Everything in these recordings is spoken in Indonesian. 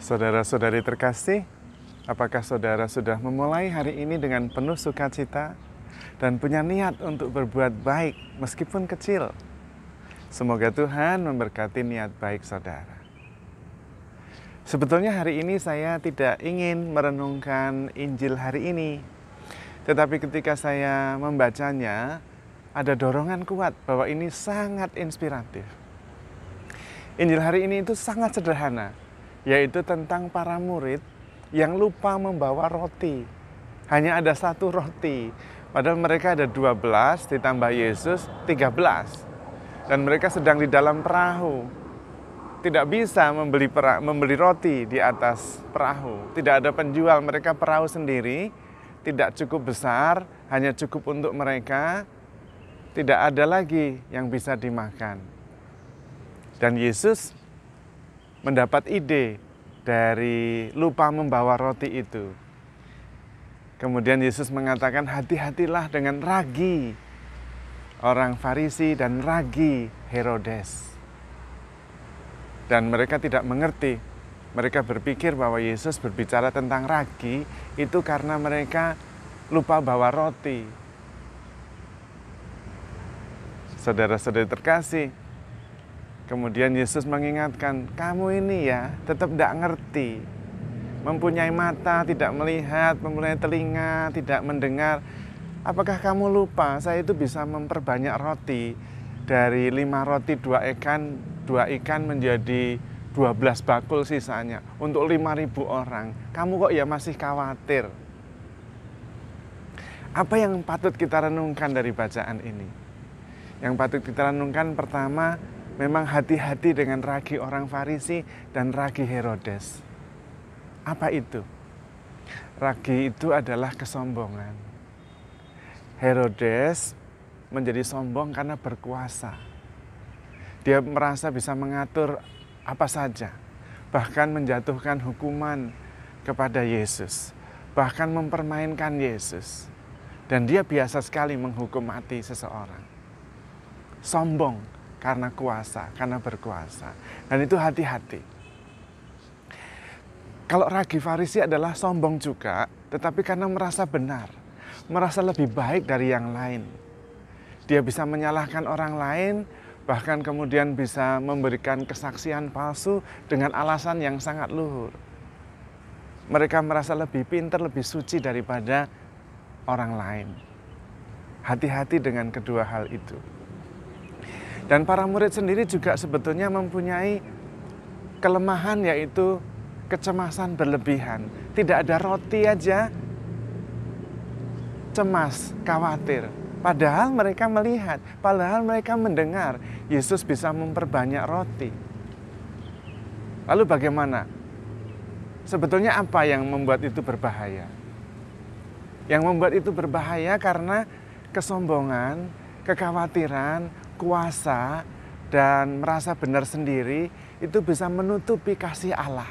Saudara-saudari terkasih, apakah saudara sudah memulai hari ini dengan penuh sukacita dan punya niat untuk berbuat baik meskipun kecil? Semoga Tuhan memberkati niat baik saudara. Sebetulnya hari ini saya tidak ingin merenungkan Injil hari ini, tetapi ketika saya membacanya, ada dorongan kuat bahwa ini sangat inspiratif. Injil hari ini itu sangat sederhana, yaitu tentang para murid yang lupa membawa roti. Hanya ada satu roti, padahal mereka ada 12, ditambah Yesus 13. Dan mereka sedang di dalam perahu. Tidak bisa membeli roti di atas perahu. Tidak ada penjual, mereka perahu sendiri, tidak cukup besar, hanya cukup untuk mereka. Tidak ada lagi yang bisa dimakan. Dan Yesus mendapat ide dari lupa membawa roti itu. Kemudian Yesus mengatakan, hati-hatilah dengan ragi orang Farisi dan ragi Herodes. Dan mereka tidak mengerti. Mereka berpikir bahwa Yesus berbicara tentang ragi itu karena mereka lupa bawa roti. Saudara-saudari terkasih, kemudian Yesus mengingatkan, kamu ini ya tetap tidak ngerti. Mempunyai mata, tidak melihat, mempunyai telinga, tidak mendengar. Apakah kamu lupa, saya itu bisa memperbanyak roti. Dari 5 roti, 2 ikan menjadi 12 bakul sisanya. Untuk 5.000 orang. Kamu kok ya masih khawatir? Apa yang patut kita renungkan dari bacaan ini? Yang patut kita renungkan pertama, memang hati-hati dengan ragi orang Farisi dan ragi Herodes. Apa itu? Ragi itu adalah kesombongan. Herodes menjadi sombong karena berkuasa. Dia merasa bisa mengatur apa saja. Bahkan menjatuhkan hukuman kepada Yesus. Bahkan mempermainkan Yesus. Dan dia biasa sekali menghukum mati seseorang. Sombong karena kuasa, karena berkuasa. Dan itu hati-hati. Kalau ragi Farisi adalah sombong juga, tetapi karena merasa benar, merasa lebih baik dari yang lain. Dia bisa menyalahkan orang lain, bahkan kemudian bisa memberikan kesaksian palsu dengan alasan yang sangat luhur. Mereka merasa lebih pintar, lebih suci daripada orang lain. Hati-hati dengan kedua hal itu. Dan para murid sendiri juga sebetulnya mempunyai kelemahan, yaitu kecemasan berlebihan. Tidak ada roti aja cemas, khawatir. Padahal mereka melihat, padahal mereka mendengar Yesus bisa memperbanyak roti. Lalu bagaimana? Sebetulnya apa yang membuat itu berbahaya? Yang membuat itu berbahaya karena kesombongan, kekhawatiran, kuasa, dan merasa benar sendiri itu bisa menutupi kasih Allah.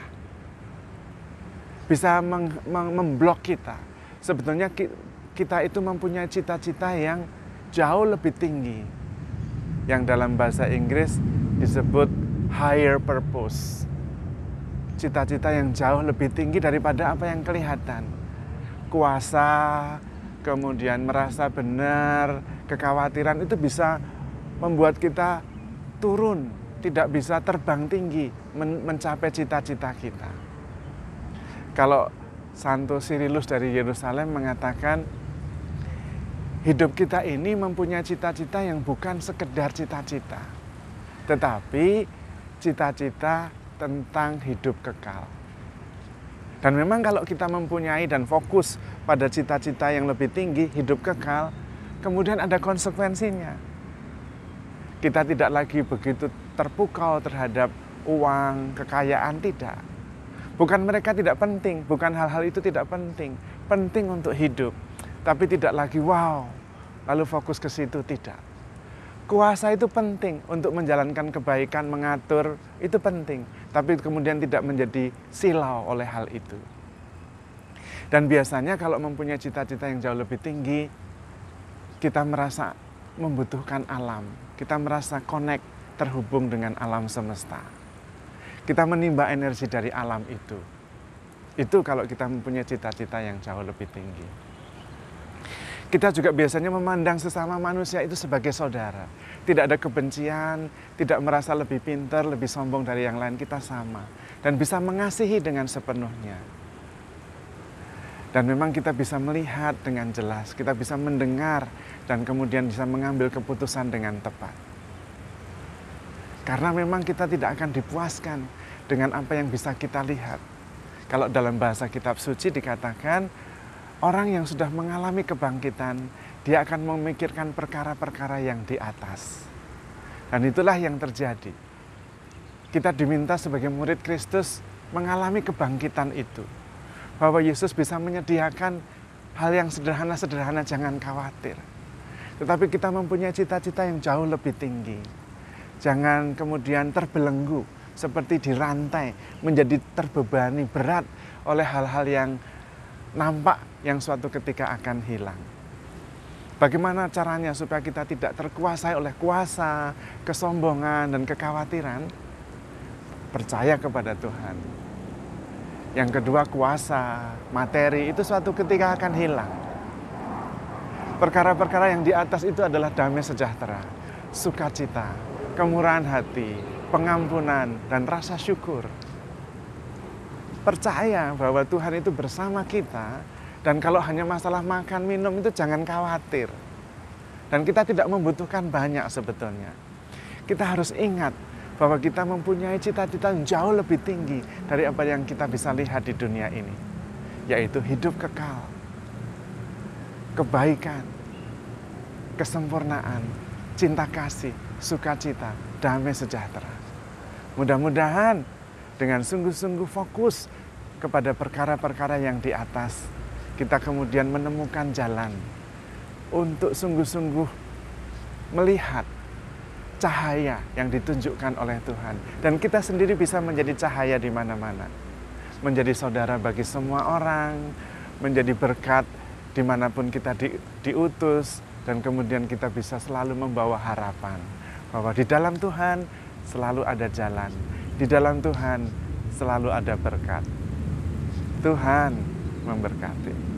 Bisa memblok kita. Sebetulnya kita itu mempunyai cita-cita yang jauh lebih tinggi. Yang dalam bahasa Inggris disebut higher purpose. Cita-cita yang jauh lebih tinggi daripada apa yang kelihatan. Kuasa, kemudian merasa benar, kekhawatiran itu bisa membuat kita turun, tidak bisa terbang tinggi, mencapai cita-cita kita. Kalau Santo Cyrilus dari Yerusalem mengatakan, hidup kita ini mempunyai cita-cita yang bukan sekedar cita-cita, tetapi cita-cita tentang hidup kekal. Dan memang kalau kita mempunyai dan fokus pada cita-cita yang lebih tinggi, hidup kekal, kemudian ada konsekuensinya. Kita tidak lagi begitu terpukau terhadap uang, kekayaan, tidak. Bukan mereka tidak penting, bukan hal-hal itu tidak penting. Penting untuk hidup, tapi tidak lagi wow, lalu fokus ke situ, tidak. Kuasa itu penting untuk menjalankan kebaikan, mengatur, itu penting. Tapi kemudian tidak menjadi silau oleh hal itu. Dan biasanya kalau mempunyai cita-cita yang jauh lebih tinggi, kita merasa membutuhkan alam. Kita merasa connect, terhubung dengan alam semesta. Kita menimba energi dari alam itu. Itu kalau kita mempunyai cita-cita yang jauh lebih tinggi. Kita juga biasanya memandang sesama manusia itu sebagai saudara. Tidak ada kebencian, tidak merasa lebih pintar, lebih sombong dari yang lain, kita sama. Dan bisa mengasihi dengan sepenuhnya. Dan memang kita bisa melihat dengan jelas, kita bisa mendengar, dan kemudian bisa mengambil keputusan dengan tepat. Karena memang kita tidak akan dipuaskan dengan apa yang bisa kita lihat. Kalau dalam bahasa kitab suci dikatakan, orang yang sudah mengalami kebangkitan, dia akan memikirkan perkara-perkara yang di atas. Dan itulah yang terjadi. Kita diminta sebagai murid Kristus mengalami kebangkitan itu. Bahwa Yesus bisa menyediakan hal yang sederhana-sederhana, jangan khawatir. Tetapi kita mempunyai cita-cita yang jauh lebih tinggi. Jangan kemudian terbelenggu, seperti dirantai, menjadi terbebani berat oleh hal-hal yang nampak yang suatu ketika akan hilang. Bagaimana caranya supaya kita tidak terkuasai oleh kuasa, kesombongan, dan kekhawatiran? Percaya kepada Tuhan. Yang kedua, kuasa, materi itu suatu ketika akan hilang. Perkara-perkara yang di atas itu adalah damai sejahtera, sukacita, kemurahan hati, pengampunan, dan rasa syukur. Percaya bahwa Tuhan itu bersama kita, dan kalau hanya masalah makan, minum itu jangan khawatir. Dan kita tidak membutuhkan banyak sebetulnya. Kita harus ingat bahwa kita mempunyai cita-cita yang jauh lebih tinggi dari apa yang kita bisa lihat di dunia ini, yaitu hidup kekal, kebaikan, kesempurnaan, cinta kasih, sukacita, damai sejahtera. Mudah-mudahan dengan sungguh-sungguh fokus kepada perkara-perkara yang di atas, kita kemudian menemukan jalan untuk sungguh-sungguh melihat cahaya yang ditunjukkan oleh Tuhan. Dan kita sendiri bisa menjadi cahaya di mana-mana. Menjadi saudara bagi semua orang, menjadi berkat dimanapun kita diutus, dan kemudian kita bisa selalu membawa harapan. Bahwa di dalam Tuhan selalu ada jalan. Di dalam Tuhan selalu ada berkat. Tuhan memberkati.